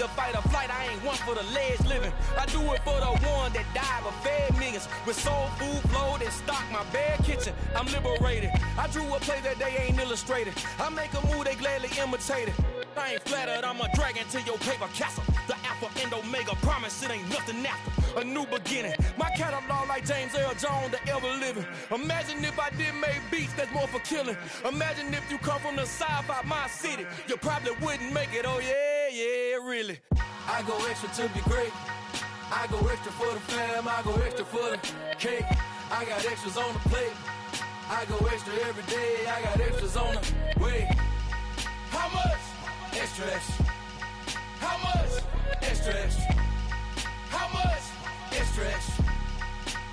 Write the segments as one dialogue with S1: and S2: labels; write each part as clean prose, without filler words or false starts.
S1: the fight or flight, I ain't one for the ledge living. I do it for the one that died but fed millions. With soul food flowed and stocked my bare kitchen. I'm liberated. I drew a play that they ain't illustrated. I make a move they gladly imitate it. I ain't flattered, I'm a dragon to your paper castle. The Alpha and Omega, promise it ain't nothing after. A new beginning. My catalog like James Earl Jones, the ever living. Imagine if I did make beats that's more for killing. Imagine if you come from the south out my city. You probably wouldn't make it, oh yeah, really.
S2: I go extra to be great. I go extra for the fam, I go extra for the cake. I got extras on the plate. I go extra every day, I got extras on the way. How much? Extra, extra. How much? Extra, extra. How much? Extra, extra.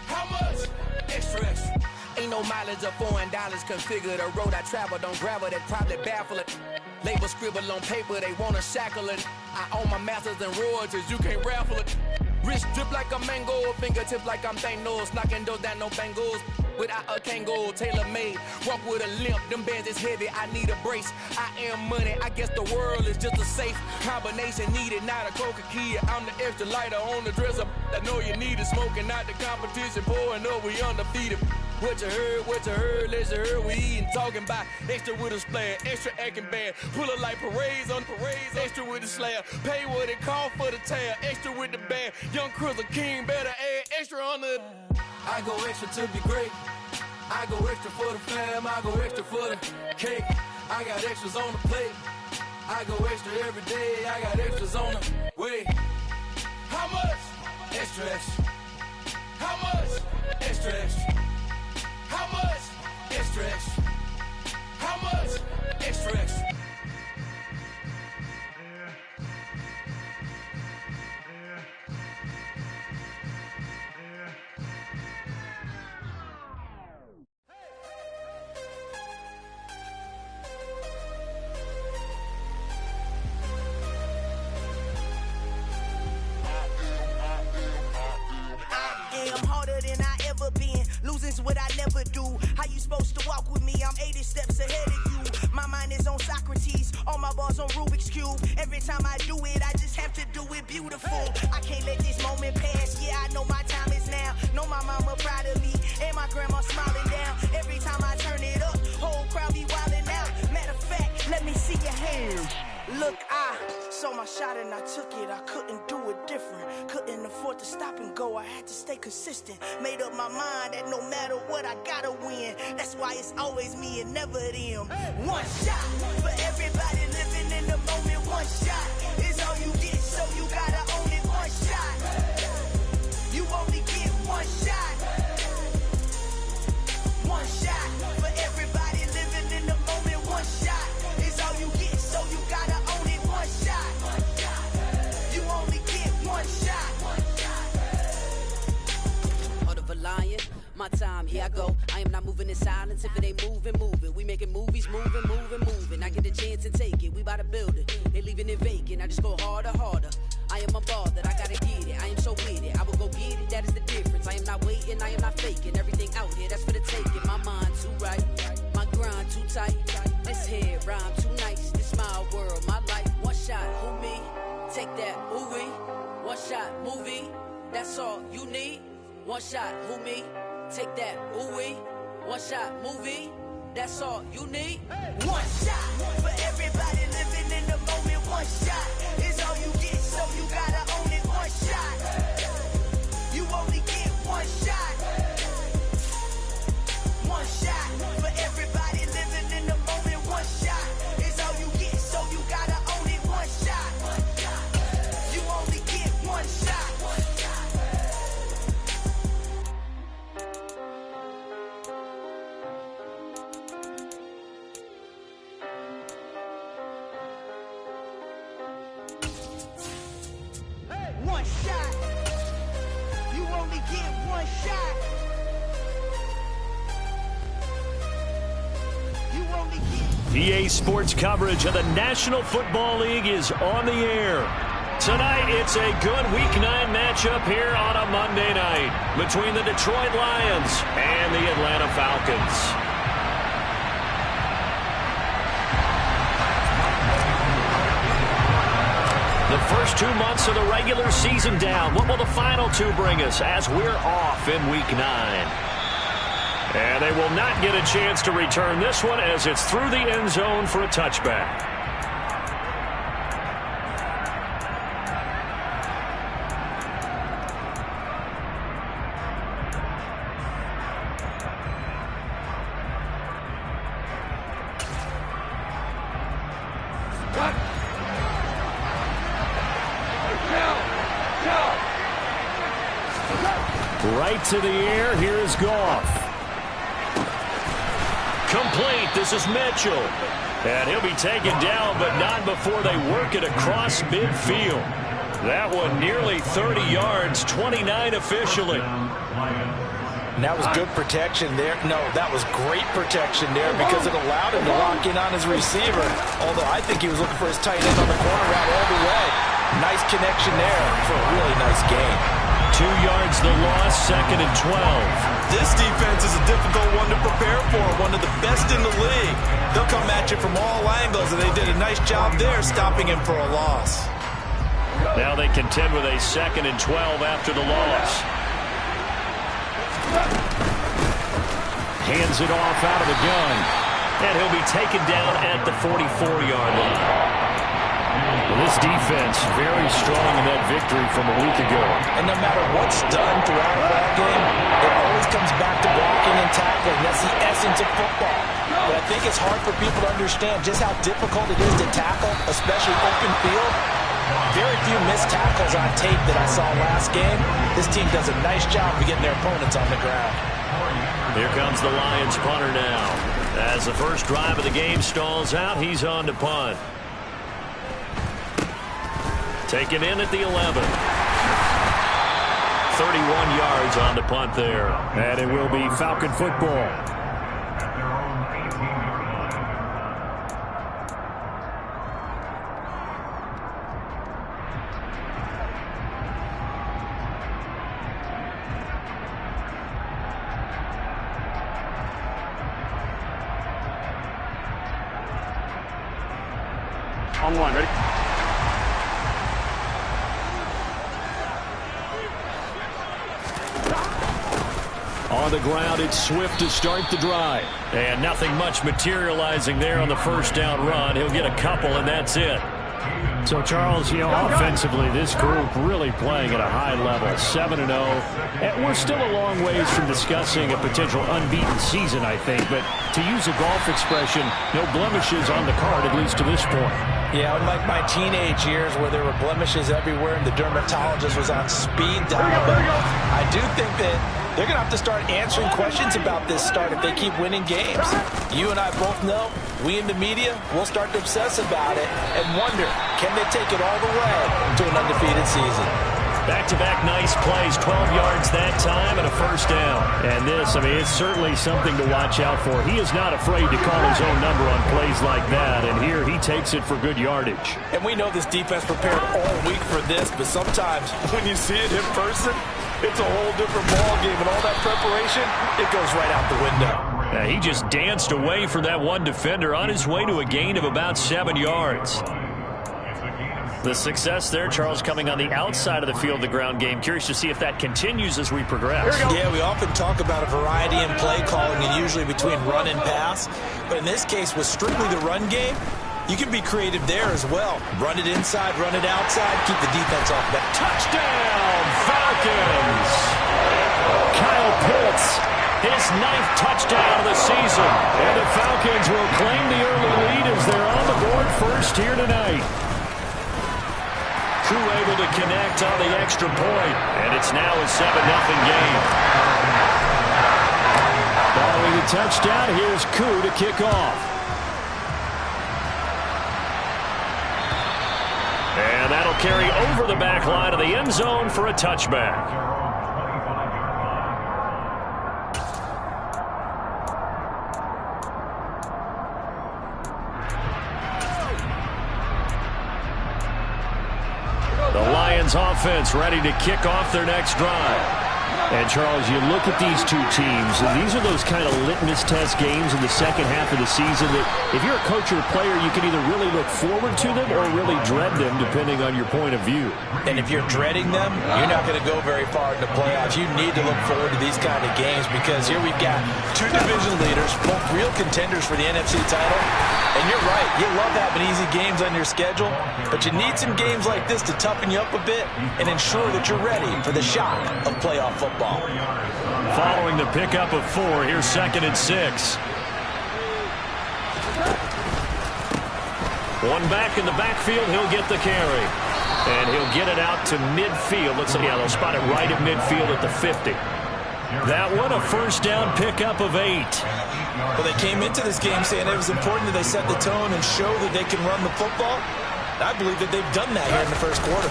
S2: How much? Extra, extra.
S1: Ain't no mileage of $4 configure the road I travel. Don't gravel, that probably baffle it. Label scribble on paper, they wanna shackle it. I own my masters and royalties, you can't raffle it. Wrist drip like a mango, fingertips like I'm Thanos. Knocking those down, no bangles. Without a Kango, tailor-made. Walk with a limp, them bands is heavy, I need a brace. I am money, I guess the world is just a safe combination needed, not a coca-key. I'm the extra lighter on the dresser. I know you need it, smoking out the competition, pouring up, we undefeated. What you heard, let's hear we eatin', talking about extra with a splash, extra acting bad, pull it like parades on parades, extra with the slab, pay what it cost for the tab, extra with the band, young Crystal King better add extra on the.
S2: I go extra to be great. I go extra for the fam, I go extra for the cake. I got extras on the plate. I go extra every day, I got extras on the way. How much? Extra, extra. How much? Extra, extra. How much? Extra, extra. How much? Extra, extra.
S3: Losing's what I never do. How you supposed to walk with me? I'm 80 steps ahead of you. My mind is on Socrates, all my bars on Rubik's Cube. Every time I do it, I just have to do it beautiful. I can't let this moment pass. Yeah, I know my time is now. Know my mama proud of me, and my grandma smiling down. Every time I turn it up, whole crowd be wildin' out. Matter of fact, let me see your hands. Look, I saw my shot and I took it. I couldn't do it different. Couldn't afford to stop and go. I had to stay consistent. Made up my mind that no matter what, I gotta win. That's why it's always me and never them. One shot for everybody living in the moment. One shot is all you get, so you gotta own it. One shot. You only get one shot. One shot for everybody living in the moment. One shot is all you get, so you gotta own it. One shot. You only get one shot.
S4: Heart of a lion, my time, here I go. I am not moving in silence. If it ain't moving, moving. We making movies, moving, moving, moving. I get a chance and take it. We bout to build it. They leaving it vacant. I just go harder, harder. I am a ball that I gotta get it. I am so with it. I will go get it. That is the difference. I am not waiting. I am not faking. Everything out here, that's for the taking. My mind too right. My grind too tight. This head rhyme too nice. This my world, my life. One shot, who me? Take that, who we? One shot, movie. That's all you need. One shot, who me? Take that, who we? One shot, movie. That's all you need.
S3: One shot for everybody living in the moment. One shot is all you get, so you gotta own it. One shot. You only get one shot. One shot for everybody living in the moment. One shot is all you get, so you gotta own it. One shot. You only get one shot. One shot. You only get one shot. You only get.
S5: EA Sports coverage of the National Football League is on the air. Tonight, it's a good Week 9 matchup here on a Monday night between the Detroit Lions and the Atlanta Falcons. The first 2 months of the regular season down. What will the final 2 bring us as we're off in Week 9? And they will not get a chance to return this one as it's through the end zone for a touchback. Right to the air. Here is Goff. Complete. This is Mitchell. And he'll be taken down, but not before they work it across midfield. That one nearly 30 yards, 29 officially.
S6: And that was good protection there. No, that was great protection there because it allowed him to lock in on his receiver. Although I think he was looking for his tight end on the corner route all the way. Nice connection there for a really nice game.
S5: 2 yards the loss, 2nd and 12.
S6: This defense is a difficult one to prepare for, one of the best in the league. They'll come at you from all angles, and they did a nice job there stopping him for a loss.
S5: Now they contend with a 2nd and 12 after the loss. Hands it off out of the gun. And he'll be taken down at the 44-yard line. Well, this defense very strong in that victory from a week ago.
S6: And no matter what's done throughout a ball game, it always comes back to blocking and tackling. That's the essence of football. But I think it's hard for people to understand just how difficult it is to tackle, especially open field. Very few missed tackles on tape that I saw last game. This team does a nice job of getting their opponents on the ground.
S5: Here comes the Lions punter now. As the first drive of the game stalls out, he's on to punt. Taken in at the 11. 31 yards on the punt there. And it will be Falcon football.
S7: On one, ready?
S5: On the ground, it's Swift to start the drive. And nothing much materializing there on the first down run. He'll get a couple, and that's it.
S8: So, Charles, offensively, this group really playing at a high level, 7-0. And we're still a long ways from discussing a potential unbeaten season, I think. But to use a golf expression, no blemishes on the card, at least to this point.
S6: Yeah, unlike my teenage years where there were blemishes everywhere and the dermatologist was on speed dial. But I do think that they're going to have to start answering questions about this start if they keep winning games. You and I both know, we in the media, we'll start to obsess about it and wonder, can they take it all the way to an undefeated season?
S5: Back-to-back nice plays, 12 yards that time and a first down.
S8: And this, it's certainly something to watch out for. He is not afraid to call his own number on plays like that, and here he takes it for good yardage.
S6: And we know this defense prepared all week for this, but sometimes when you see it in person, it's a whole different ball game, and all that preparation, it goes right out the window.
S5: Yeah, he just danced away from that one defender on his way to a gain of about 7 yards. The success there, Charles, coming on the outside of the field, the ground game. Curious to see if that continues as we progress.
S6: Yeah, we often talk about a variety in play calling and usually between run and pass. But in this case, with strictly the run game, you can be creative there as well. Run it inside, run it outside, keep the defense off that.
S5: Touchdown, Falcons! Kyle Pitts, his 9th touchdown of the season.
S8: And the Falcons will claim the early lead as they're on the board first here tonight.
S5: Crew able to connect on the extra point, and it's now a 7-0 game.
S8: Following the touchdown, here's Koo to kick off.
S5: And that'll carry over the back line of the end zone for a touchback. The Lions offense ready to kick off their next drive.
S8: And, Charles, you look at these two teams, and these are those kind of litmus test games in the second half of the season that if you're a coach or a player, you can either really look forward to them or really dread them, depending on your point of view.
S6: And if you're dreading them, you're not going to go very far in the playoffs. You need to look forward to these kind of games because here we've got two division leaders, both real contenders for the NFC title. And you're right, you love having easy games on your schedule, but you need some games like this to toughen you up a bit and ensure that you're ready for the shock of playoff football.
S8: Following the pickup of 4, here's 2nd and 6. One back in the backfield, he'll get the carry. And he'll get it out to midfield. Looks like, yeah, they'll spot it right at midfield at the 50. That one, a first down pickup of 8.
S6: Well, they came into this game saying it was important that they set the tone and show that they can run the football. I believe that they've done that here in the first quarter.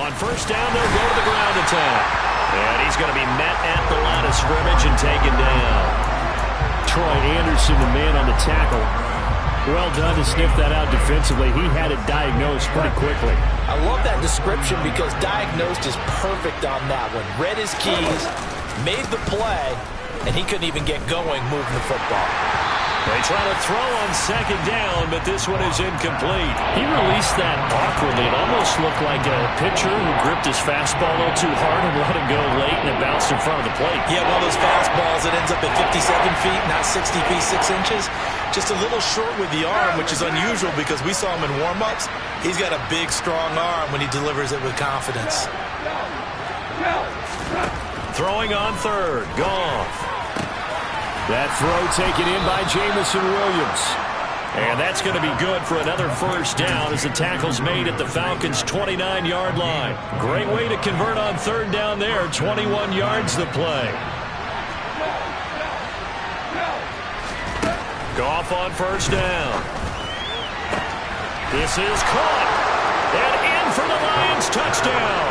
S8: On first down, they'll go to the ground attack. And he's going to be met at the line of scrimmage and taken down. Troy Anderson, the man on the tackle. Well done to sniff that out defensively. He had it diagnosed pretty quickly.
S6: I love that description because diagnosed is perfect on that one. Read his keys, made the play, and he couldn't even get going moving the football.
S8: They try to throw on second down, but this one is incomplete. He released that awkwardly. It almost looked like a pitcher who gripped his fastball a little too hard and let it go late, and it bounced in front of the plate.
S6: Yeah, one of those fastballs that ends up at 57 feet, not 60 feet, 6 inches. Just a little short with the arm, which is unusual because we saw him in warm-ups. He's got a big, strong arm when he delivers it with confidence.
S8: Throwing on third. Goff. That throw taken in by Jamison Williams. And that's going to be good for another first down as the tackle's made at the Falcons' 29-yard line. Great way to convert on third down there. 21 yards the play. Goff on first down. This is caught. And in for the Lions touchdown.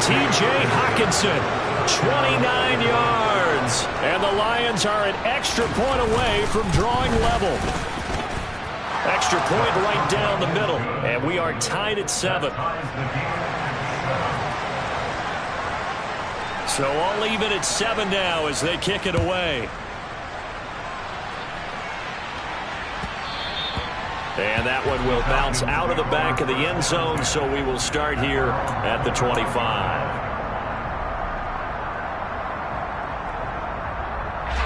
S8: T.J. Hockenson, 29 yards. And the Lions are an extra point away from drawing level. Extra point right down the middle. And we are tied at 7. So all even at 7 now as they kick it away. And that one will bounce out of the back of the end zone, so we will start here at the 25.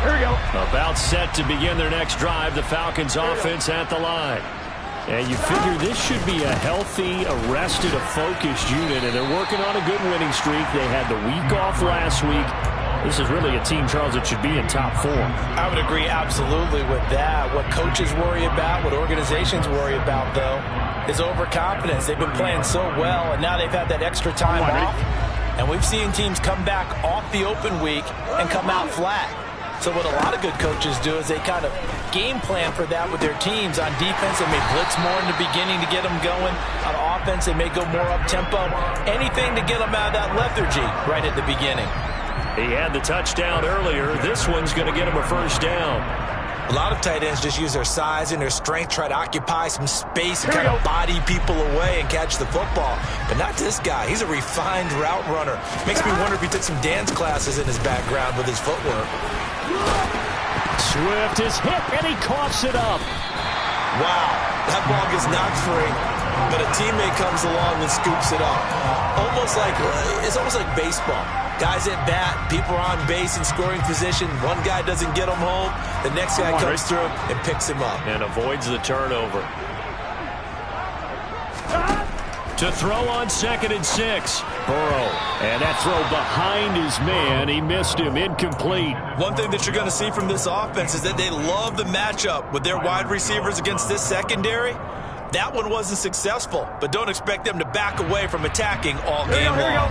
S8: Here we go. About set to begin their next drive, the Falcons offense at the line. And you figure this should be a healthy, arrested, a focused unit, and they're working on a good winning streak. They had the week off last week. This is really a team, Charles, that should be in top form.
S6: I would agree absolutely with that. What coaches worry about, what organizations worry about, though, is overconfidence. They've been playing so well, and now they've had that extra time off. And we've seen teams come back off the open week and come out flat. So what a lot of good coaches do is they kind of game plan for that with their teams. On defense, they may blitz more in the beginning to get them going. On offense, they may go more up-tempo. Anything to get them out of that lethargy right at the beginning.
S8: He had the touchdown earlier. This one's going to get him a first down.
S6: A lot of tight ends just use their size and their strength, try to occupy some space and kind of body people away and catch the football. But not this guy. He's a refined route runner. Makes me wonder if he took some dance classes in his background with his footwork.
S8: Swift is hit, and he coughs it up.
S6: Wow, that ball gets knocked free, but a teammate comes along and scoops it up. It's almost like baseball. Guys at bat, people are on base in scoring position. One guy doesn't get him home. The next guy comes through and picks him up.
S8: And avoids the turnover. To throw on 2nd and 6. Burrow. And that throw behind his man. He missed him. Incomplete.
S6: One thing that you're going to see from this offense is that they love the matchup with their wide receivers against this secondary. That one wasn't successful, but don't expect them to back away from attacking all game long.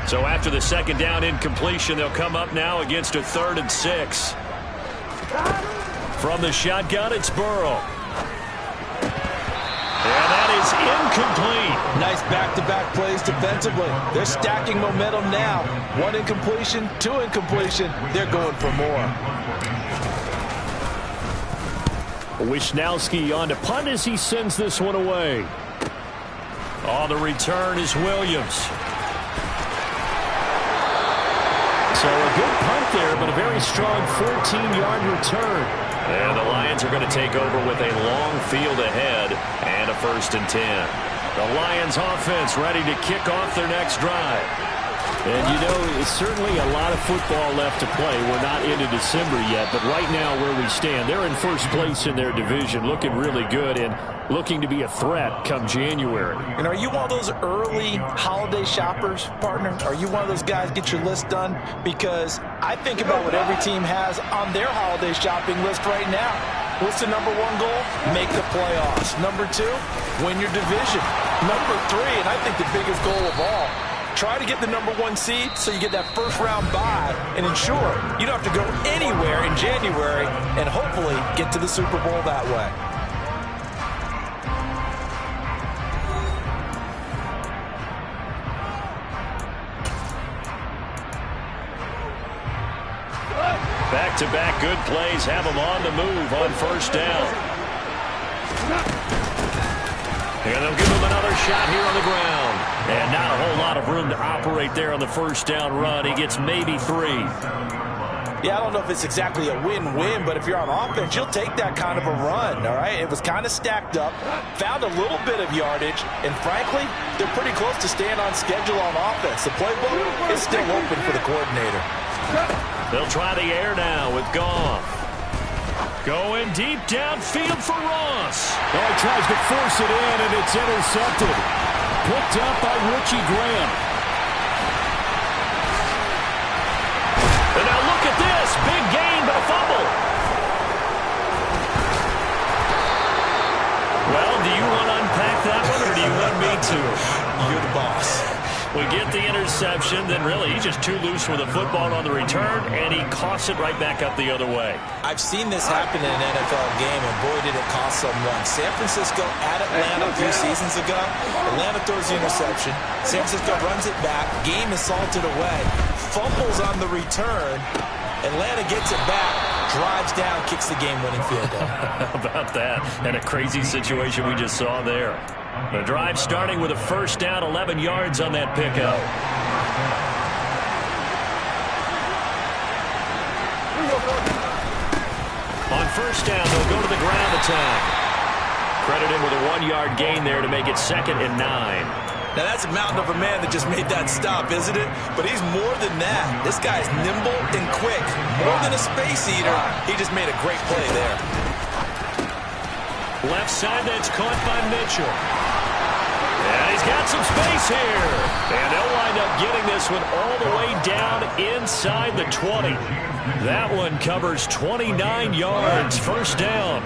S8: So after the second down incompletion, they'll come up now against a 3rd and 6. From the shotgun, it's Burrow. And that is incomplete.
S6: Nice back-to-back plays defensively. They're stacking momentum now. 1 incompletion, 2 incompletion. They're going for more.
S8: Wisnowski on to punt as he sends this one away. On the return is Williams. So a good punt there, but a very strong 14-yard return.
S5: And the Lions are going to take over with a long field ahead and a 1st and 10.
S8: The Lions offense ready to kick off their next drive. And, you know, it's certainly a lot of football left to play. We're not into December yet, but right now where we stand, they're in first place in their division, looking really good and looking to be a threat come January.
S6: And are you one of those early holiday shoppers, partner? Are you one of those guys get your list done? Because I think about what every team has on their holiday shopping list right now. What's the number 1 goal? Make the playoffs. Number 2, win your division. Number 3, and I think the biggest goal of all, try to get the number 1 seed so you get that first-round bye and ensure you don't have to go anywhere in January and hopefully get to the Super Bowl that way.
S5: Back-to-back good plays have them on the move on 1st down. And they'll give him another shot here on the ground. And not a whole lot of room to operate there on the 1st down run. He gets maybe 3.
S6: Yeah, I don't know if it's exactly a win-win, but if you're on offense, you'll take that kind of a run, all right? It was kind of stacked up, found a little bit of yardage, and frankly, they're pretty close to staying on schedule on offense. The playbook is still open for the coordinator.
S5: They'll try the air now with Goff.
S8: Going deep downfield for Ross. Oh, he tries to force it in, and it's intercepted. Picked up by Richie Graham.
S5: And now look at this. Big gain, but a fumble. Well, do you want to unpack that one, or do you want me to?
S6: You're the boss.
S5: We get the interception, then really he's just too loose with the football on the return, and he coughs it right back up the other way.
S6: I've seen this happen in an NFL game, and boy, did it cost someone. San Francisco at Atlanta a few seasons ago. Atlanta throws the interception. San Francisco runs it back. Game is salted away. Fumbles on the return. Atlanta gets it back, drives down, kicks the game-winning field goal.
S5: How about that? And a crazy situation we just saw there. The drive starting with a 1st down, 11 yards on that pickup. On 1st down, they'll go to the ground attack. Credit him with a 1-yard gain there to make it 2nd and 9.
S6: Now, that's a mountain of a man that just made that stop, isn't it? But he's more than that. This guy's nimble and quick. More than a space eater, he just made a great play there.
S5: Left side, that's caught by Mitchell. And he's got some space here. And they'll wind up getting this one all the way down inside the 20. That one covers 29 yards. 1st down.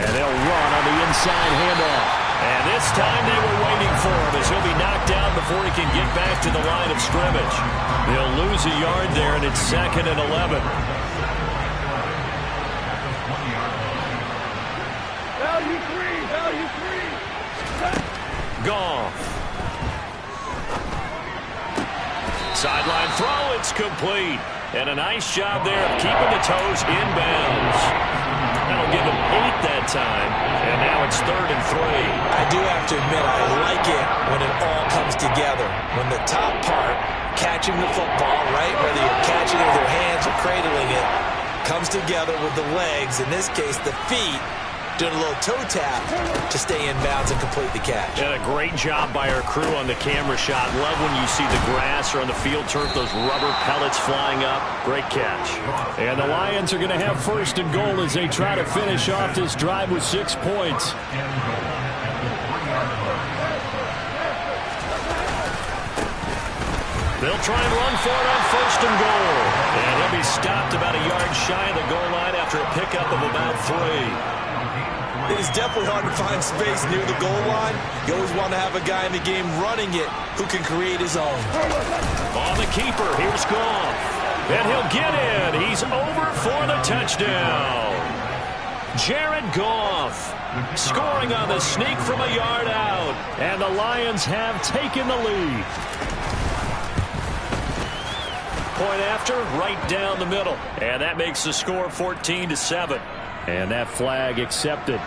S5: And they'll run on the inside handoff. And this time they were waiting for him as he'll be knocked down before he can get back to the line of scrimmage. They'll lose a yard there, and it's 2nd and 11. Goff. Sideline throw, it's complete. And a nice job there of keeping the toes inbounds. That'll give him 8 that time. And now it's 3rd and 3.
S6: I do have to admit, I like it when it all comes together. When the top part, catching the football, right, whether you're catching it with your hands or cradling it, comes together with the legs, in this case the feet, doing a little toe tap to stay in bounds and complete the catch.
S5: And a great job by our crew on the camera shot. Love when you see the grass or on the field turf, those rubber pellets flying up. Great catch.
S8: And the Lions are going to have 1st and goal as they try to finish off this drive with 6 points.
S5: They'll try and run for it on 1st and goal. And he'll be stopped about a yard shy of the goal line after a pickup of about 3.
S6: It is definitely hard to find space near the goal line. You always want to have a guy in the game running it who can create his own.
S5: On the keeper, here's Goff. And he'll get in. He's over for the touchdown. Jared Goff scoring on the sneak from a yard out.
S8: And the Lions have taken the lead.
S5: Point after, right down the middle. And that makes the score 14-7.
S8: And that flag accepted.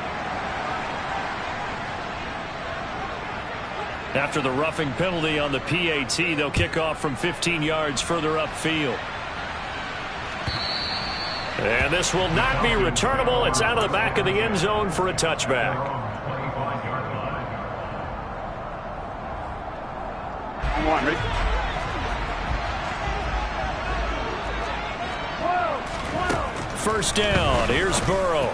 S5: After the roughing penalty on the PAT, they'll kick off from 15 yards further upfield. And this will not be returnable. It's out of the back of the end zone for a touchback.
S7: Come on, Rick.
S5: First down. Here's Burrow.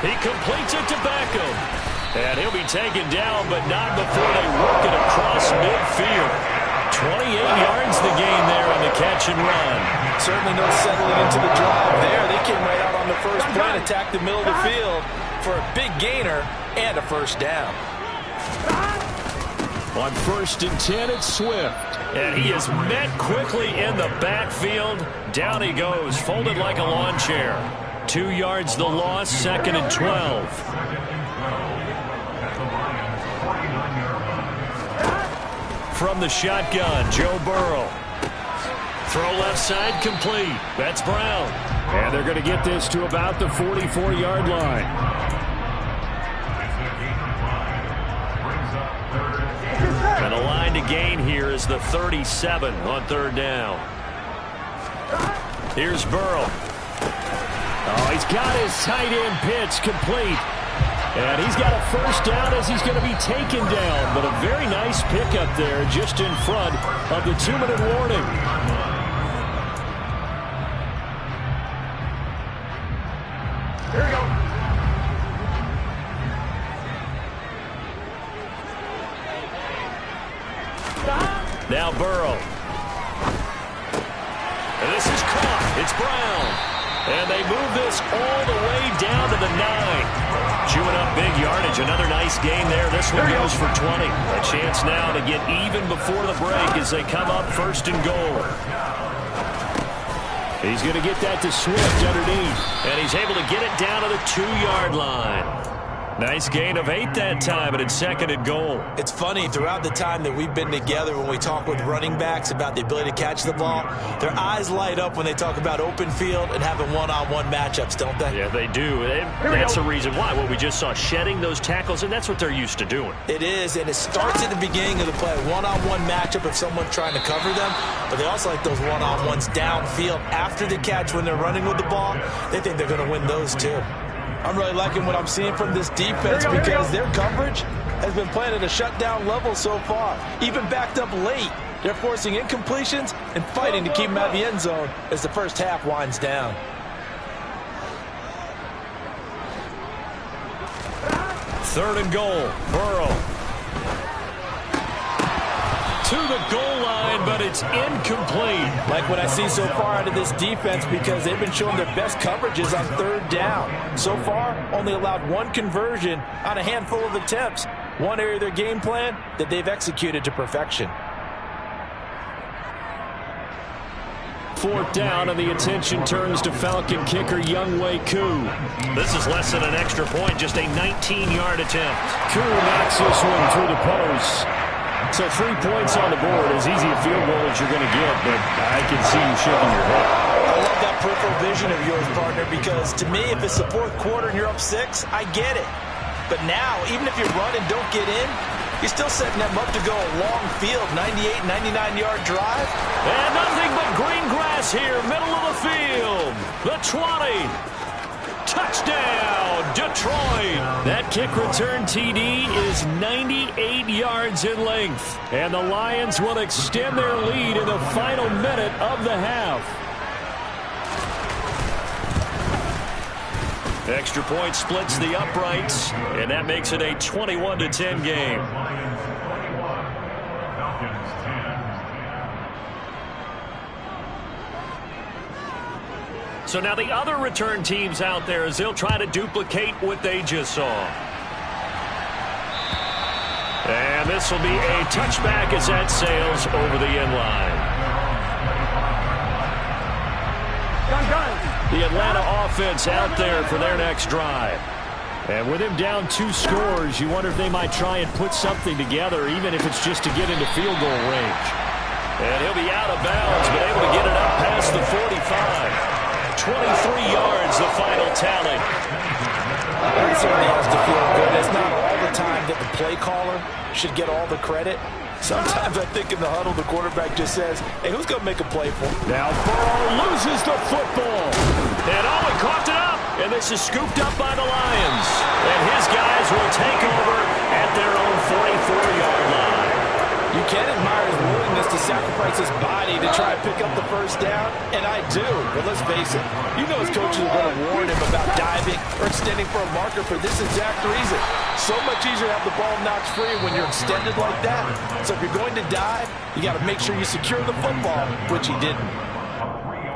S5: He completes it to Beckham. And he'll be taken down, but not before they work it across midfield. 28 yards the gain there on the catch and run.
S6: Certainly no settling into the drive there. They came right out on the first play and attacked the middle of the field for a big gainer and a first down.
S8: On 1st and 10, it's Swift.
S5: And he is met quickly in the backfield. Down he goes, folded like a lawn chair. 2 yards the loss, 2nd and 12. From the shotgun, Joe Burrow. Throw left side complete. That's Brown.
S8: And they're going to get this to about the 44-yard line.
S5: And the line to gain here is the 37 on 3rd down. Here's Burrow.
S8: Oh, he's got his tight end pitch complete. And he's got a first down as he's going to be taken down. But a very nice pickup there just in front of the 2-minute warning.
S7: Here we go.
S5: Now Burrow. And this is caught. It's Brown. And they move this all the way down to the 9. Chewing up big yardage. Another nice gain there. This one goes for 20. A chance now to get even before the break as they come up 1st and goal.
S8: He's going to get that to Swift underneath.
S5: And he's able to get it down to the 2-yard line. Nice gain of 8 that time, and it's 2nd and goal.
S6: It's funny, throughout the time that we've been together, when we talk with running backs about the ability to catch the ball, their eyes light up when they talk about open field and having one-on-one matchups, don't they?
S5: Yeah, they do. That's the reason why. Well, we just saw shedding those tackles, and that's what they're used to doing.
S6: It is, and it starts at the beginning of the play. One-on-one matchup if someone's trying to cover them, but they also like those one-on-ones downfield after the catch when they're running with the ball. They think they're going to win those too. I'm really liking what I'm seeing from this defense because their coverage has been playing at a shutdown level so far. Even backed up late, they're forcing incompletions and fighting to keep them out of the end zone as the first half winds down.
S5: Third and goal, Burrow. To the goal line, but it's incomplete.
S6: Like what I see so far out of this defense because they've been showing their best coverages on 3rd down. So far, only allowed 1 conversion on a handful of attempts. One area of their game plan that they've executed to perfection.
S8: 4th down, and the attention turns to Falcon kicker Younghoe Koo.
S5: This is less than an extra point, just a 19-yard attempt.
S8: Koo knocks this one through the post. So 3 points on the board, as easy a field goal as you're going to get, but I can see you shaking your head.
S6: I love that peripheral vision of yours, partner, because to me, if it's the 4th quarter and you're up 6, I get it. But now, even if you run and don't get in, you're still setting them up to go a long field, 98, 99-yard drive.
S5: And nothing but green grass here, middle of the field. The 20. Touchdown, Detroit. That kick return TD is 98 yards in length.
S8: And the Lions will extend their lead in the final minute of the half.
S5: Extra point splits the uprights, and that makes it a 21-10 game. So now the other return teams out there as they'll try to duplicate what they just saw. And this will be a touchback as that sails over the end line. The Atlanta offense out there for their next drive.
S8: And with him down 2 scores, you wonder if they might try and put something together, even if it's just to get into field goal range.
S5: And he'll be out of bounds, but able to get it up past the 45. 23 yards, the final tally.
S6: It certainly has to feel good. It's not all the time that that the play caller should get all the credit. Sometimes I think in the huddle, the quarterback just says, hey, who's going to make a play for me?
S8: Now Burrow loses the football.
S5: And he coughed it up. And this is scooped up by the Lions. And his guys will take over at their own 44-yard line.
S6: You can admire his willingness to sacrifice his body to try and pick up the first down, and I do. But let's face it, you know his coaches are going to warn him about diving or extending for a marker for this exact reason. So much easier to have the ball knocked free when you're extended like that. So if you're going to dive, you got to make sure you secure the football, which he didn't.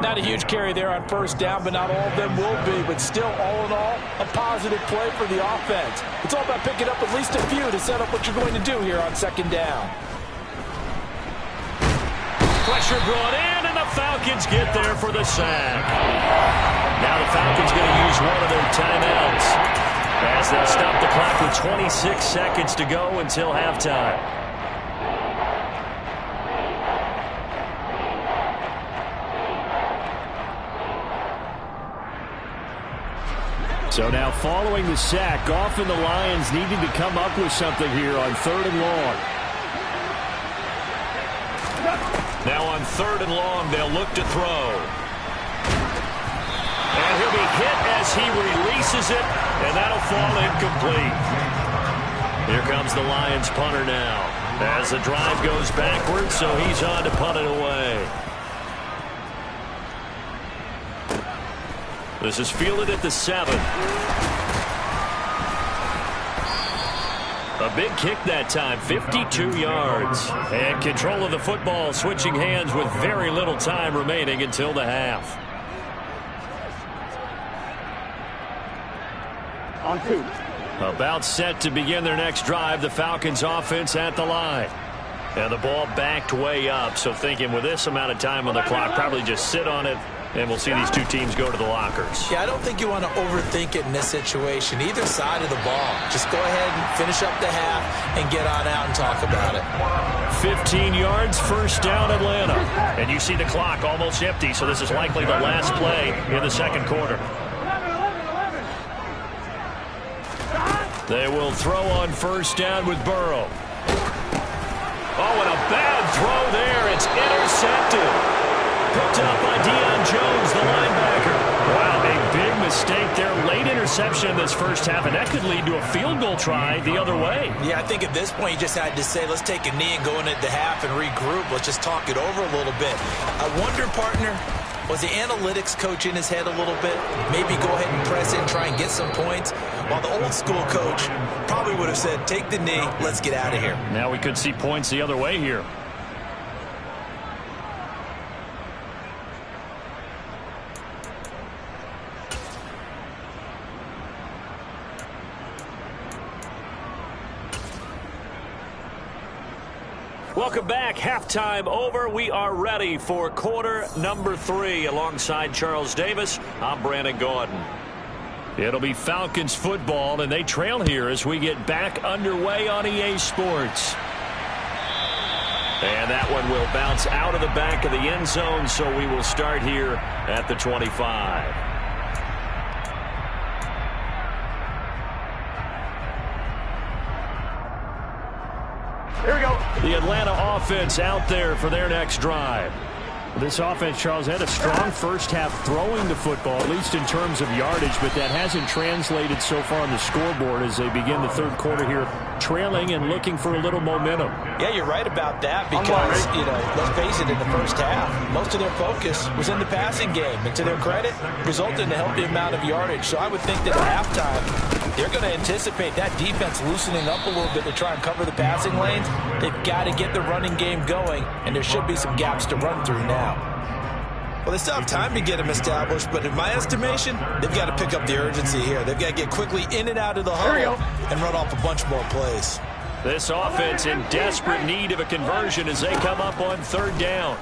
S6: Not a huge carry there on first down, but not all of them will be. But still, all in all, a positive play for the offense. It's all about picking up at least a few to set up what you're going to do here on second down.
S5: Pressure brought in, and the Falcons get there for the sack. Now the Falcons going to use one of their timeouts as they'll stop the clock with 26 seconds to go until halftime.
S8: So now following the sack, often the Lions needing to come up with something here on 3rd and long.
S5: Now on 3rd and long, they'll look to throw. And he'll be hit as he releases it, and that'll fall incomplete. Here comes the Lions punter now as the drive goes backwards, so he's on to punt it away. This is fielded at the 7. A big kick that time, 52 yards. And control of the football switching hands with very little time remaining until the half.
S7: On 2.
S8: About set to begin their next drive, the Falcons offense at the line. And the ball backed way up, so thinking with this amount of time on the clock, probably just sit on it, and we'll see these two teams go to the lockers.
S6: Yeah, I don't think you want to overthink it in this situation. Either side of the ball. Just go ahead and finish up the half and get on out and talk about it.
S8: 15 yards, first down Atlanta. And you see the clock almost empty, so this is likely the last play in the second quarter. They will throw on first down with Burrow. Oh, and a bad throw there. It's intercepted. Picked up by Deion Jones, the linebacker. Wow, a big mistake there. Late interception in this first half, and that could lead to a field goal try the other way.
S6: Yeah, I think at this point you just had to say, let's take a knee and go into the half and regroup. Let's just talk it over a little bit. I wonder, partner, was the analytics coach in his head a little bit? Maybe go ahead and press in, try and get some points. While the old school coach probably would have said, take the knee, let's get out of here.
S8: Now we could see points the other way here.
S5: Welcome back. Halftime over. We are ready for quarter number 3. Alongside Charles Davis, I'm Brandon Gordon. It'll be Falcons football, and they trail here as we get back underway on EA Sports. And that one will bounce out of the back of the end zone, so we will start here at the 25.
S7: Here we go.
S8: The Atlanta offense out there for their next drive. This offense, Charles, had a strong first half throwing the football, at least in terms of yardage, but that hasn't translated so far on the scoreboard as they begin the third quarter here, trailing and looking for a little momentum.
S6: Yeah, you're right about that because, let's face it, in the first half, most of their focus was in the passing game. And to their credit, resulted in a healthy amount of yardage. So I would think that at halftime, they're going to anticipate that defense loosening up a little bit to try and cover the passing lanes. They've got to get the running game going, and there should be some gaps to run through now. Well, they still have time to get them established, but in my estimation, they've got to pick up the urgency here. They've got to get quickly in and out of the huddle and run off a bunch more plays.
S5: This offense in desperate need of a conversion as they come up on third down.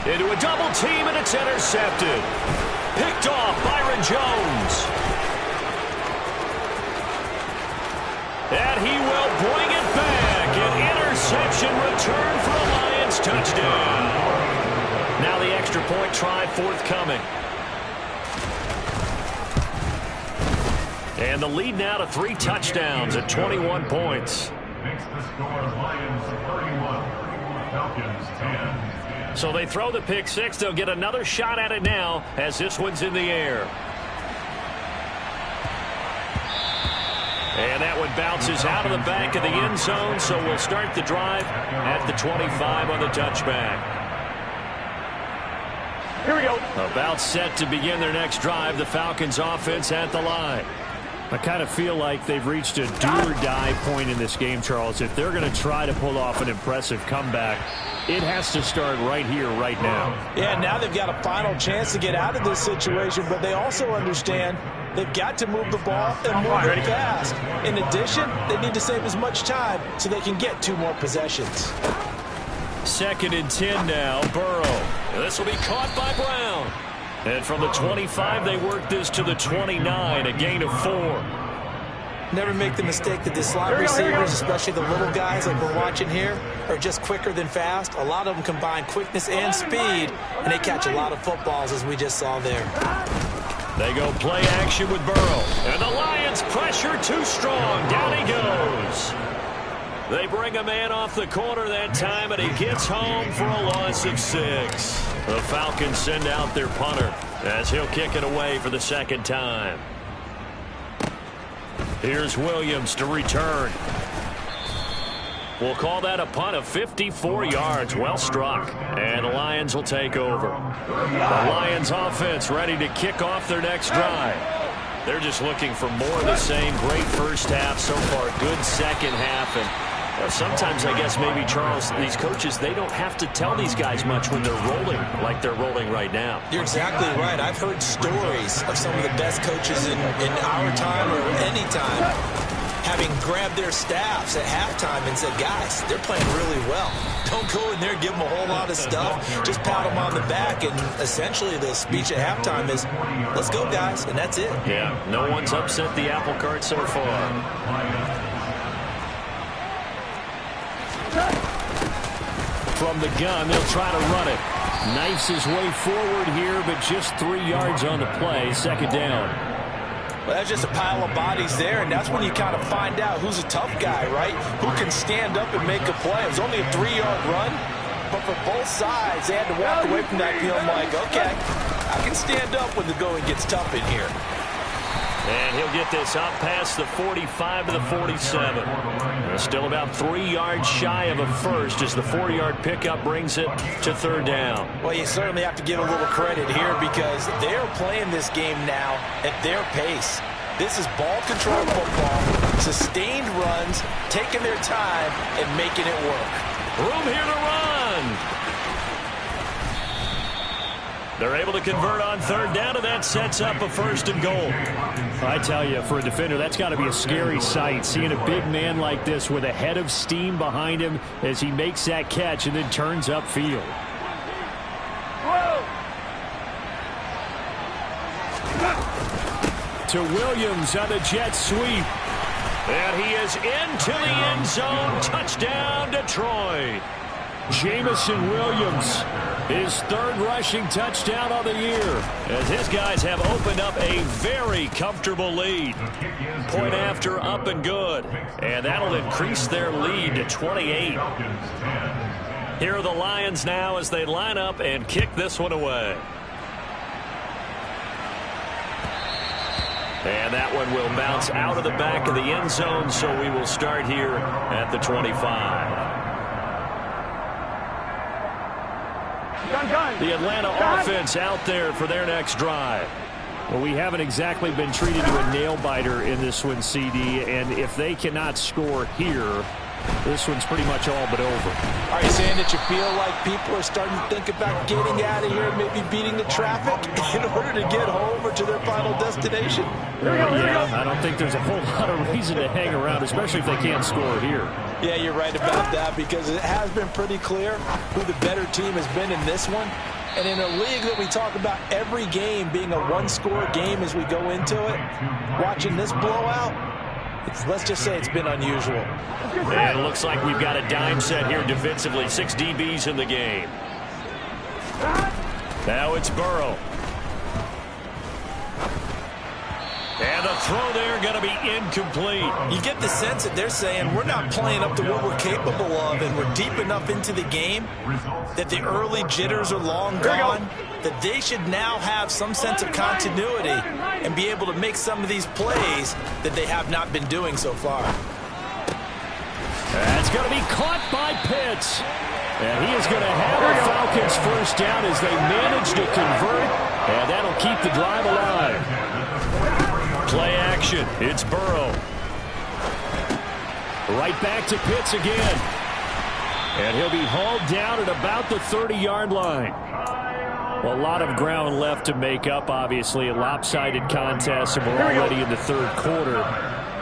S5: Into a double team, and it's intercepted. Picked off Byron Jones. And he will bring it back. An interception return for a Lions touchdown. Now the extra point try forthcoming. And the lead now to 3 touchdowns at 21 points.
S9: Makes the score Lions 31, Falcons 10.
S5: So they throw the pick six. They'll get another shot at it now as this one's in the air. And that one bounces out of the back of the end zone, so we'll start the drive at the 25 on the touchback.
S7: Here we go.
S5: About set to begin their next drive, the Falcons offense at the line.
S8: I kind of feel like they've reached a do-or-die point in this game, Charles. If they're going to try to pull off an impressive comeback, it has to start right here, right now.
S6: Yeah, now they've got a final chance to get out of this situation, but they also understand they've got to move the ball and move it fast. In addition, they need to save as much time so they can get 2 more possessions.
S5: 2nd and 10 now, Burrow. This will be caught by Brown. And from the 25, they work this to the 29, a gain of 4.
S6: Never make the mistake that the slot receivers, especially the little guys like we're watching here, are just quicker than fast. A lot of them combine quickness and speed, and they catch a lot of footballs, as we just saw there.
S5: They go play action with Burrow. And the Lions pressure too strong. Down he goes. They bring a man off the corner that time, and he gets home for a loss of 6. The Falcons send out their punter as he'll kick it away for the 2nd time. Here's Williams to return. We'll call that a punt of 54 yards. Well struck. And the Lions will take over. The Lions offense ready to kick off their next drive. They're just looking for more of the same. Great first half so far. Good second half. And sometimes, I guess, maybe, Charles, these coaches, they don't have to tell these guys much when they're rolling like they're rolling right now.
S6: You're exactly right. I've heard stories of some of the best coaches in our time or any time having grabbed their staffs at halftime and said, guys, they're playing really well. Don't go in there and give them a whole lot of stuff. Just pat them on the back. And essentially the speech at halftime is, let's go, guys. And that's it.
S5: Yeah, no one's upset the apple cart so far. From the gun, they'll try to run it. Knifes his way forward here, but just 3 yards on the play. 2nd down.
S6: Well, that's just a pile of bodies there, and that's when you kind of find out who's a tough guy, right? Who can stand up and make a play. It was only a 3-yard run, but for both sides, they had to walk away from that feeling like, okay, I can stand up when the going gets tough in here.
S5: And he'll get this up past the 45 to the 47. Still about 3 yards shy of a first as the 4-yard pickup brings it to 3rd down.
S6: Well, you certainly have to give a little credit here because they're playing this game now at their pace. This is ball control football, sustained runs, taking their time and making it work.
S5: Room here to run. They're able to convert on 3rd down, and that sets up a 1st and goal.
S8: I tell you, for a defender, that's got to be a scary sight, seeing a big man like this with a head of steam behind him as he makes that catch and then turns upfield. To Williams on the jet sweep.
S5: And he is into the end zone. Touchdown, Detroit.
S8: Jamison Williams, his 3rd rushing touchdown of the year,
S5: as his guys have opened up a very comfortable lead. Point after, up and good. And that'll increase their lead to 28. Here are the Lions now as they line up and kick this one away. And that one will bounce out of the back of the end zone, so we will start here at the 25. The Atlanta offense out there for their next drive.
S8: Well, we haven't exactly been treated to a nail-biter in this one, CD, and if they cannot score here, this one's pretty much all but over.
S6: Are you saying that you feel like people are starting to think about getting out of here, maybe beating the traffic in order to get home or to their final destination?
S8: Yeah, I don't think there's a whole lot of reason to hang around, especially if they can't score here.
S6: Yeah, you're right about that because it has been pretty clear who the better team has been in this one. And in a league that we talk about every game being a one-score game as we go into it, watching this blowout, let's just say it's been unusual.
S5: And it looks like we've got a dime set here defensively. 6 DBs in the game. Now it's Burrow. And the throw there going to be incomplete.
S6: You get the sense that they're saying we're not playing up to what we're capable of, and we're deep enough into the game that the early jitters are long gone, that they should now have some sense of continuity and be able to make some of these plays that they have not been doing so far.
S8: That's going to be caught by Pitts. And he is going to have the Falcons first down as they manage to convert, and that'll keep the drive alive. Play action. It's Burrow. Right back to Pitts again. And he'll be hauled down at about the 30-yard line. Well, a lot of ground left to make up, obviously. A lopsided contest, and we're already in the third quarter.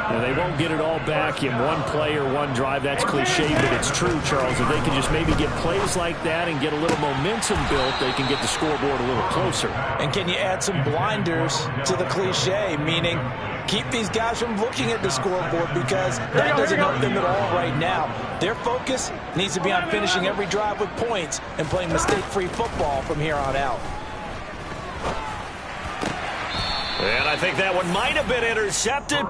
S8: And they won't get it all back in one play or one drive. That's cliche, but it's true, Charles. If they can just maybe get plays like that and get a little momentum built, they can get the scoreboard a little closer.
S6: And can you add some blinders to the cliche, meaning keep these guys from looking at the scoreboard, because that doesn't help them at all right now. Their focus needs to be on finishing every drive with points and playing mistake-free football from here on out.
S5: And I think that one might have been intercepted.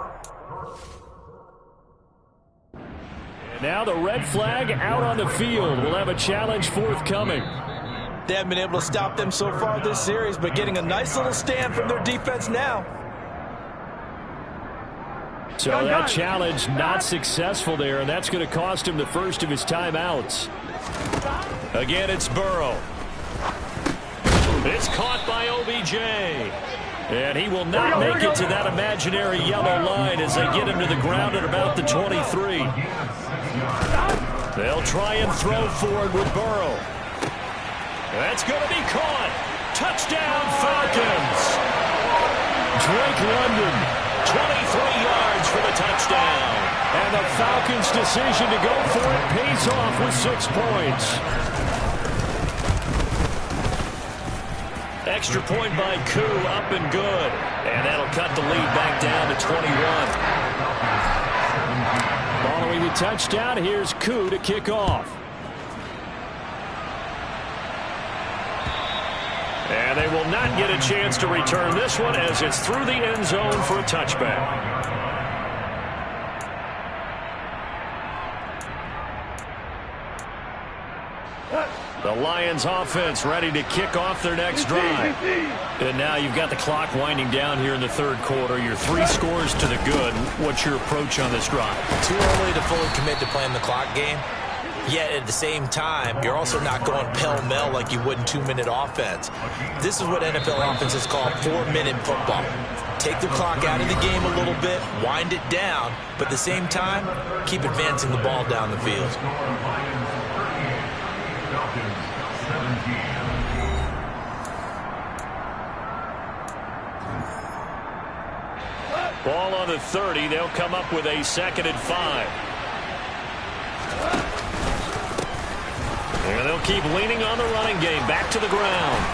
S5: And now the red flag out on the field. We'll have a challenge forthcoming.
S6: They haven't been able to stop them so far this series, but getting a nice little stand from their defense now.
S8: So that challenge not successful there, and that's going to cost him the first of his timeouts.
S5: Again, it's Burrow. It's caught by OBJ. And he will not make it to that imaginary yellow line as they get him to the ground at about the 23. They'll try and throw forward with Burrow. That's going to be caught. Touchdown, Falcons. Drake London, 23 yards for the touchdown. And the Falcons' decision to go for it pays off with 6 points. Extra point by Koo, up and good. And that'll cut the lead back down to 21. Following the touchdown, here's Koo to kick off. And they will not get a chance to return this one as it's through the end zone for a touchback. The Lions offense ready to kick off their next drive. And now you've got the clock winding down here in the third quarter. You're 3 scores to the good. What's your approach on this drive?
S6: Too early to fully commit to playing the clock game. Yet at the same time, you're also not going pell-mell like you would in 2-minute offense. This is what NFL offenses call 4-minute football. Take the clock out of the game a little bit, wind it down, but at the same time, keep advancing the ball down the field.
S5: Ball on the 30. They'll come up with a 2nd and 5. And they'll keep leaning on the running game. Back to the ground.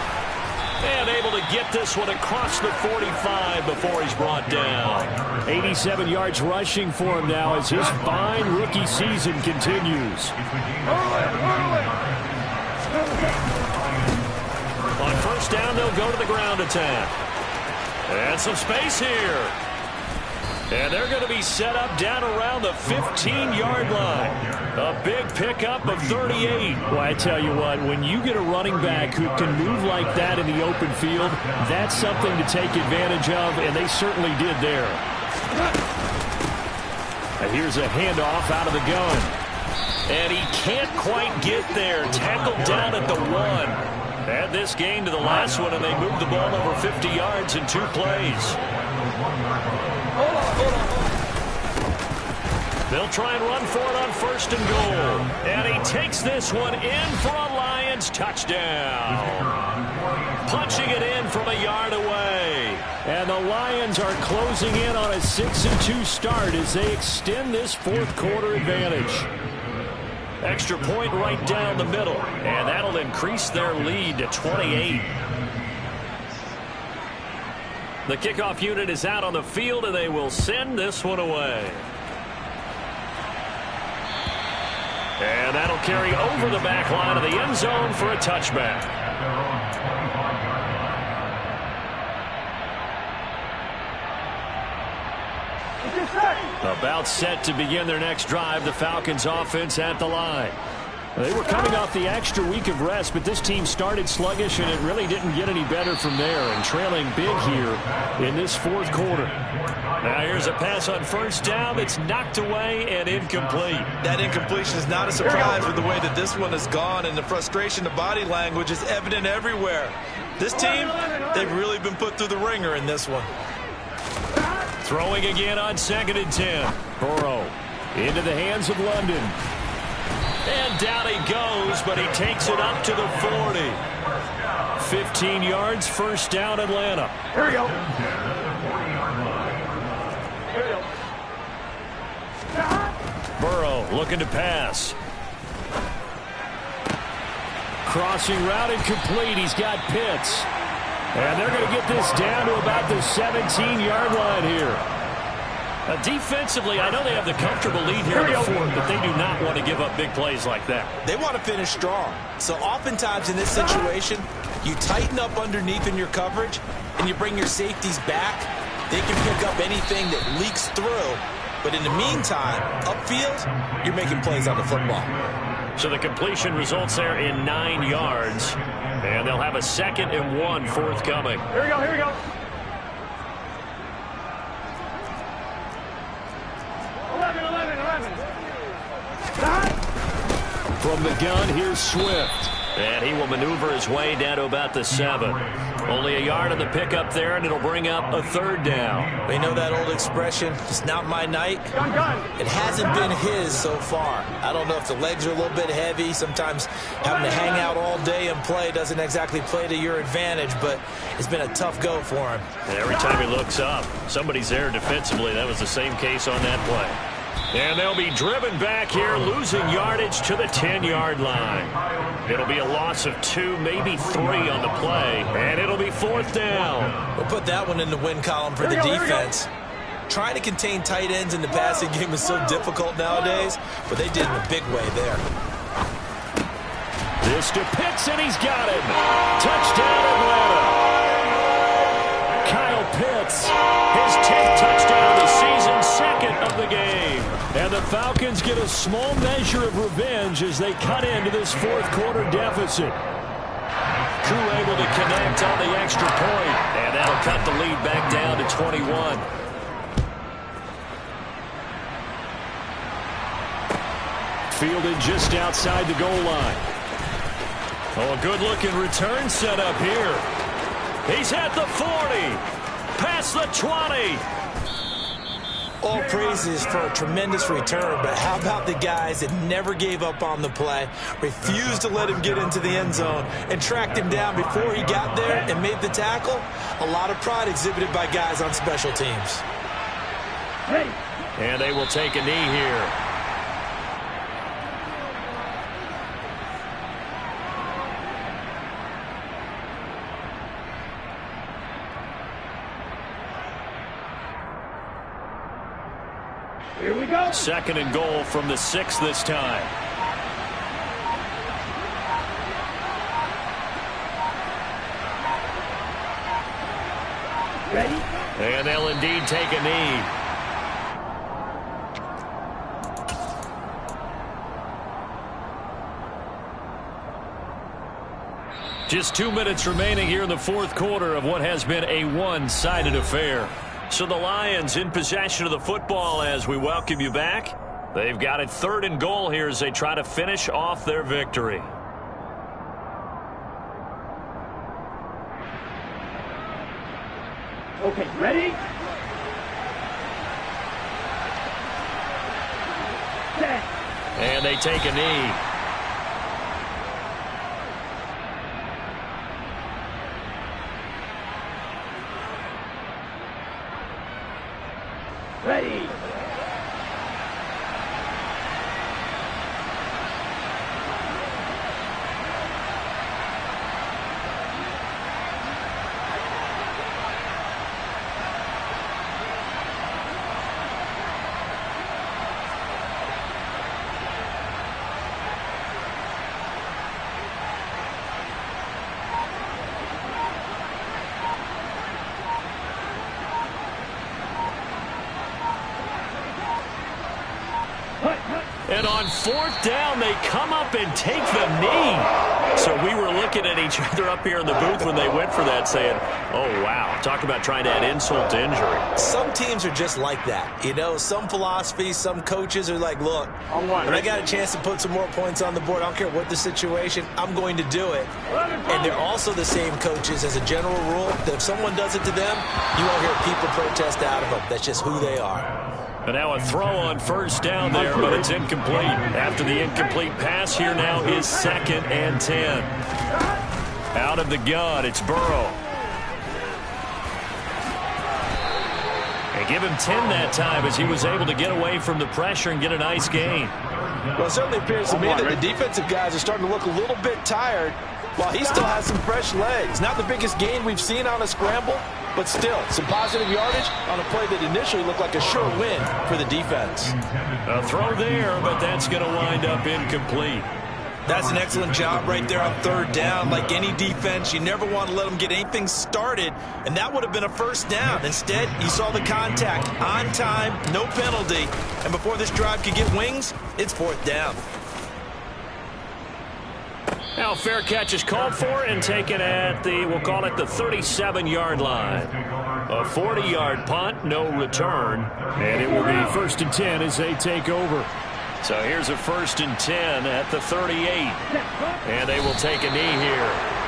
S5: And able to get this one across the 45 before he's brought down.
S8: 87 yards rushing for him now as his fine rookie season continues.
S5: On first down, they'll go to the ground attack. And some space here. And they're going to be set up down around the 15-yard line. A big pickup of 38.
S8: Well, I tell you what, when you get a running back who can move like that in the open field, that's something to take advantage of, and they certainly did there. And here's a handoff out of the gun.
S5: And he can't quite get there. Tackled down at the 1. Add this game to the last one, and they moved the ball over 50 yards in 2 plays. They'll try and run for it on 1st and goal. And he takes this one in for a Lions touchdown. Punching it in from a yard away.
S8: And the Lions are closing in on a 6-2 start as they extend this 4th quarter advantage.
S5: Extra point right down the middle. And that'll increase their lead to 28. The kickoff unit is out on the field, and they will send this one away. And that'll carry over the back line of the end zone for a touchback.
S8: About set to begin their next drive, the Falcons offense at the line. They were coming off the extra week of rest, but this team started sluggish, and it really didn't get any better from there, and trailing big here in this fourth quarter. Now here's a pass on first down that's knocked away and incomplete.
S6: That incompletion is not a surprise with the way that this one has gone, and the frustration of body language is evident everywhere. This team, they've really been put through the ringer in this one.
S8: Throwing again on 2nd and 10. Burrow into the hands of London. And down he goes, but he takes it up to the 40. 15 yards, first down, Atlanta.
S7: Here we go.
S8: Burrow looking to pass. Crossing route incomplete. He's got Pitts. And they're going to get this down to about the 17-yard line here. Defensively, I know they have the comfortable lead here in the fourth, but they do not want to give up big plays like that.
S6: They want to finish strong. So oftentimes in this situation, you tighten up underneath in your coverage, and you bring your safeties back. They can pick up anything that leaks through. But in the meantime, upfield, you're making plays on the football.
S8: So the completion results there in 9 yards. And they'll have a 2nd and 1 forthcoming.
S7: Here we go, here we go. 11.
S8: From the gun, here's Swift. And he will maneuver his way down to about the 7. Only a yard on the pickup there, and it'll bring up a 3rd down.
S6: We know that old expression, it's not my night.
S7: Gun.
S6: It hasn't been his so far. I don't know if the legs are a little bit heavy. Sometimes having to hang out all day and play doesn't exactly play to your advantage, but it's been a tough go for him.
S8: And every time he looks up, somebody's there defensively. That was the same case on that play. And they'll be driven back here, losing yardage to the 10-yard line. It'll be a loss of 2, maybe 3 on the play, and it'll be 4th down.
S6: We'll put that one in the win column for the defense. Trying to contain tight ends in the passing game is so difficult nowadays, but they did in a big way there.
S8: This to Pitts, and he's got it. Touchdown, Atlanta. Kyle Pitts, his 10th touchdown of the season, 2nd of the game. And the Falcons get a small measure of revenge as they cut into this fourth quarter deficit. Crew able to connect on the extra point, and that'll cut the lead back down to 21. Fielded just outside the goal line. Oh, a good-looking return set up here. He's at the 40, past the 20.
S6: All praises for a tremendous return, but how about the guys that never gave up on the play, refused to let him get into the end zone, and tracked him down before he got there and made the tackle? A lot of pride exhibited by guys on special teams.
S8: And they will take a knee here.
S7: Here we go.
S8: 2nd and goal from the 6 this time.
S7: Ready?
S8: And they'll indeed take a knee. Just 2 minutes remaining here in the fourth quarter of what has been a one-sided affair. So the Lions in possession of the football as we welcome you back. They've got it 3rd and goal here as they try to finish off their victory.
S7: Okay, ready? Set.
S8: And they take a knee.
S7: Ready.
S5: And on fourth down, they come up and take the knee. So we were looking at each other up here in the booth when they went for that saying, oh, wow, talk about trying to add insult to injury.
S6: Some teams are just like that. You know, some philosophies, some coaches are like, look, when I got a chance to put some more points on the board, I don't care what the situation, I'm going to do it. And they're also the same coaches as a general rule that if someone does it to them, you won't hear people protest out of them. That's just who they are.
S5: And now a throw on first down there, but it's incomplete. After the incomplete pass, here now is 2nd and 10. Out of the gun, it's Burrow. And give him 10 that time as he was able to get away from the pressure and get a nice gain.
S6: Well, it certainly appears to me that the defensive guys are starting to look a little bit tired while he still has some fresh legs. Not the biggest gain we've seen on a scramble, but still some positive yardage on a play that initially looked like a sure win for the defense.
S5: A throw there, but that's going to wind up incomplete.
S6: That's an excellent job right there on third down. Like any defense, you never want to let them get anything started, and that would have been a first down. Instead, you saw the contact on time, no penalty, and before this drive could get wings, it's fourth down.
S5: Now fair catch is called for and taken at the, we'll call it the 37-yard line. A 40-yard punt, no return.
S8: And it will be 1st and 10 as they take over.
S5: So here's a 1st and 10 at the 38. And they will take a knee here.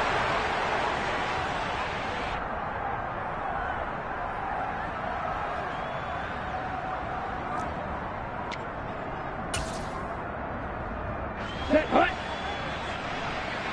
S7: Set.